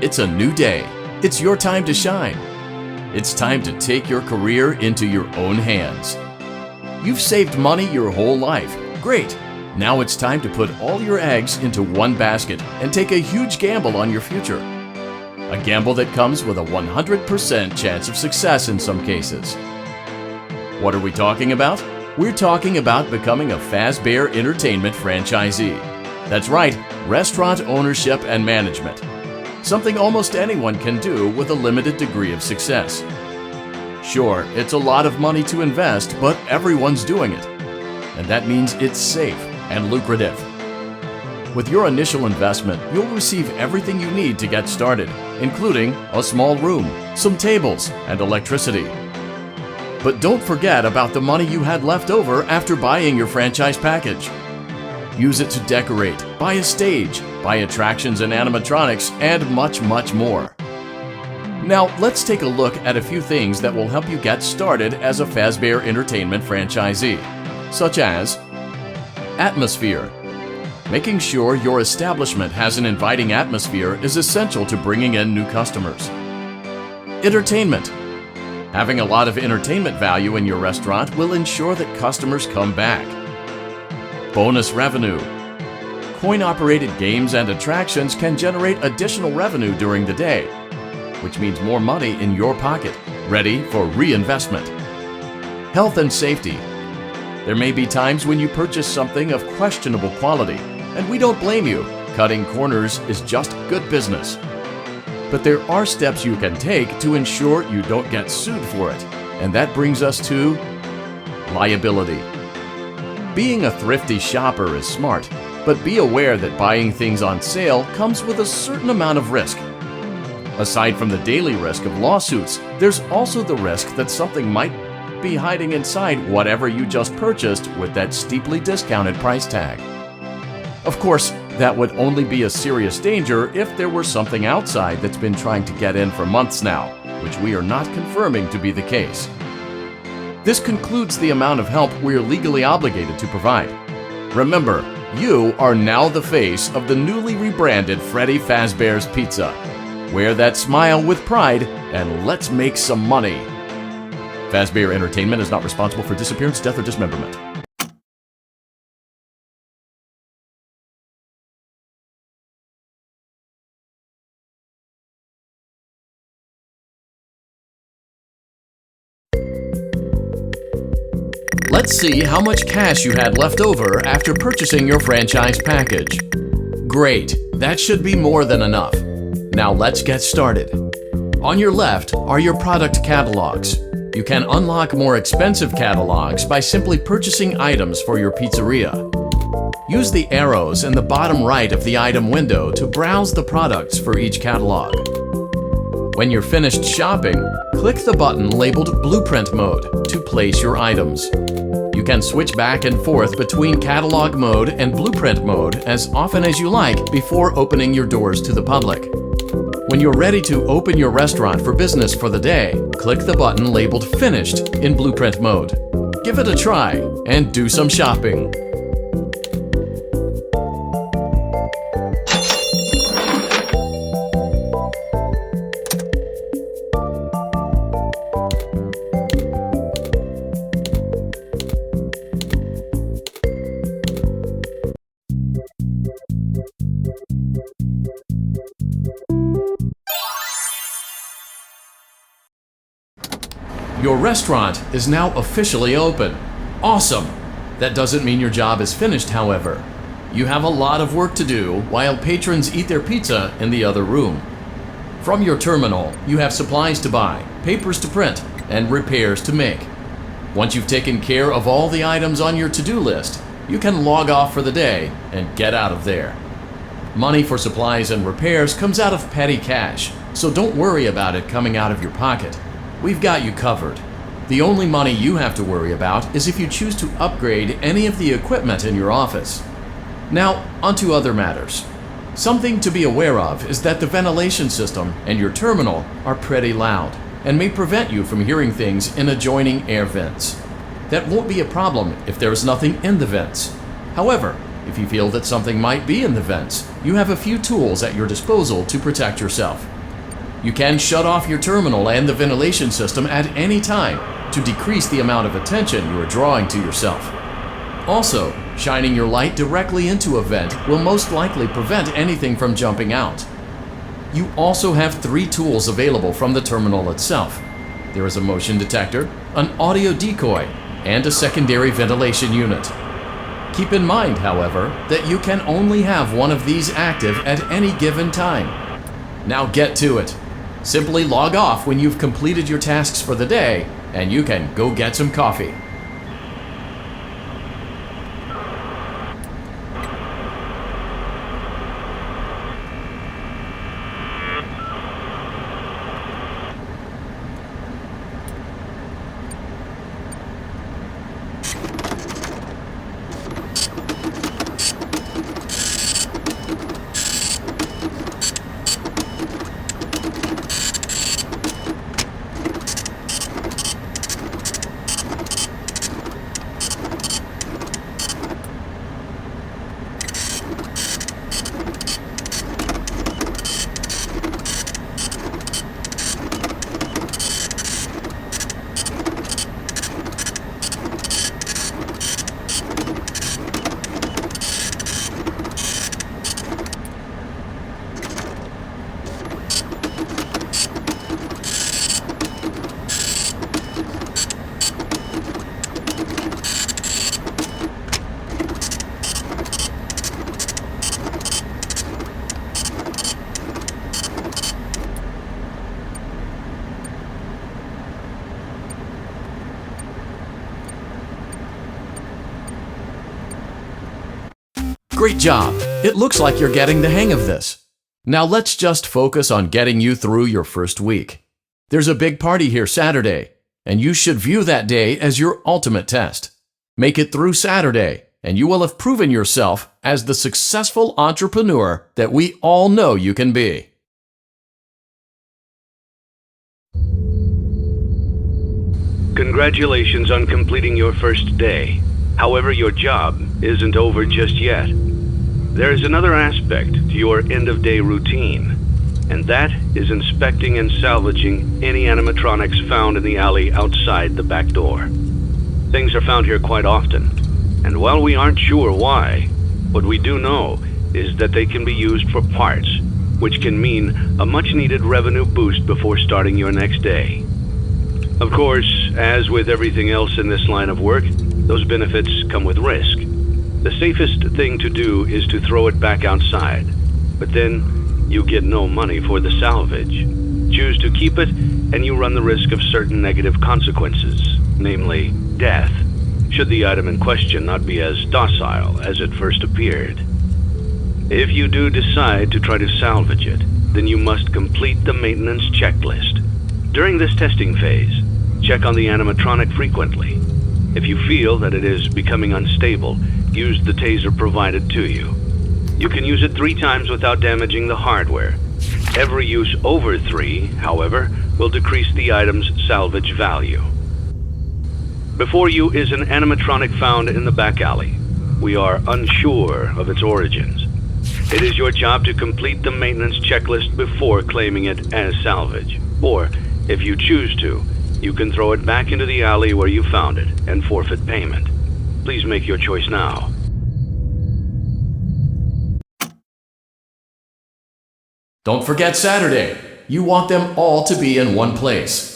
It's a new day. It's your time to shine. It's time to take your career into your own hands. You've saved money your whole life. Great. Now it's time to put all your eggs into one basket and take a huge gamble on your future. A gamble that comes with a 100% chance of success in some cases. What are we talking about? We're talking about becoming a Fazbear Entertainment franchisee. That's right, restaurant ownership and management. Something almost anyone can do with a limited degree of success. Sure, it's a lot of money to invest, but everyone's doing it. And that means it's safe and lucrative. With your initial investment, you'll receive everything you need to get started, including a small room, some tables, and electricity. But don't forget about the money you had left over after buying your franchise package. Use it to decorate, buy a stage, buy attractions and animatronics, and much, much more. Now, let's take a look at a few things that will help you get started as a Fazbear Entertainment franchisee, such as atmosphere. Making sure your establishment has an inviting atmosphere is essential to bringing in new customers. Entertainment. Having a lot of entertainment value in your restaurant will ensure that customers come back. Bonus revenue. Coin-operated games and attractions can generate additional revenue during the day, which means more money in your pocket, ready for reinvestment. Health and safety. There may be times when you purchase something of questionable quality, and we don't blame you. Cutting corners is just good business. But there are steps you can take to ensure you don't get sued for it, and that brings us to liability. Being a thrifty shopper is smart, but be aware that buying things on sale comes with a certain amount of risk. Aside from the daily risk of lawsuits, there's also the risk that something might be hiding inside whatever you just purchased with that steeply discounted price tag. Of course, that would only be a serious danger if there were something outside that's been trying to get in for months now, which we are not confirming to be the case. This concludes the amount of help we're legally obligated to provide. Remember, you are now the face of the newly rebranded Freddy Fazbear's Pizza. Wear that smile with pride and let's make some money. Fazbear Entertainment is not responsible for disappearance, death, or dismemberment. Let's see how much cash you had left over after purchasing your franchise package. Great, that should be more than enough. Now let's get started. On your left are your product catalogs. You can unlock more expensive catalogs by simply purchasing items for your pizzeria. Use the arrows in the bottom right of the item window to browse the products for each catalog. When you're finished shopping, click the button labeled Blueprint Mode to place your items. You can switch back and forth between Catalog Mode and Blueprint Mode as often as you like before opening your doors to the public. When you're ready to open your restaurant for business for the day, click the button labeled Finished in Blueprint Mode. Give it a try and do some shopping. Your restaurant is now officially open. Awesome! That doesn't mean your job is finished, however. You have a lot of work to do while patrons eat their pizza in the other room. From your terminal, you have supplies to buy, papers to print, and repairs to make. Once you've taken care of all the items on your to-do list, you can log off for the day and get out of there. Money for supplies and repairs comes out of petty cash, so don't worry about it coming out of your pocket. We've got you covered. The only money you have to worry about is if you choose to upgrade any of the equipment in your office. Now, onto other matters. Something to be aware of is that the ventilation system and your terminal are pretty loud and may prevent you from hearing things in adjoining air vents. That won't be a problem if there is nothing in the vents. However, If you feel that something might be in the vents, you have a few tools at your disposal to protect yourself. You can shut off your terminal and the ventilation system at any time to decrease the amount of attention you are drawing to yourself. Also, shining your light directly into a vent will most likely prevent anything from jumping out. You also have 3 tools available from the terminal itself. There is a motion detector, an audio decoy, and a secondary ventilation unit. Keep in mind, however, that you can only have one of these active at any given time. Now get to it. Simply log off when you've completed your tasks for the day, and you can go get some coffee. Great job! It looks like you're getting the hang of this. Now let's just focus on getting you through your first week. There's a big party here Saturday, and you should view that day as your ultimate test. Make it through Saturday, and you will have proven yourself as the successful entrepreneur that we all know you can be. Congratulations on completing your first day. However, your job isn't over just yet. There is another aspect to your end-of-day routine, and that is inspecting and salvaging any animatronics found in the alley outside the back door. Things are found here quite often, and while we aren't sure why, what we do know is that they can be used for parts, which can mean a much-needed revenue boost before starting your next day. Of course, as with everything else in this line of work, those benefits come with risk. The safest thing to do is to throw it back outside, but then you get no money for the salvage. Choose to keep it, and you run the risk of certain negative consequences, namely death, should the item in question not be as docile as it first appeared. If you do decide to try to salvage it, then you must complete the maintenance checklist. During this testing phase, check on the animatronic frequently. If you feel that it is becoming unstable, use the taser provided to you. You can use it 3 times without damaging the hardware. Every use over 3, however, will decrease the item's salvage value. Before you is an animatronic found in the back alley. We are unsure of its origins. It is your job to complete the maintenance checklist before claiming it as salvage. Or, if you choose to, you can throw it back into the alley where you found it and forfeit payment. Please make your choice now. Don't forget Saturday. You want them all to be in one place.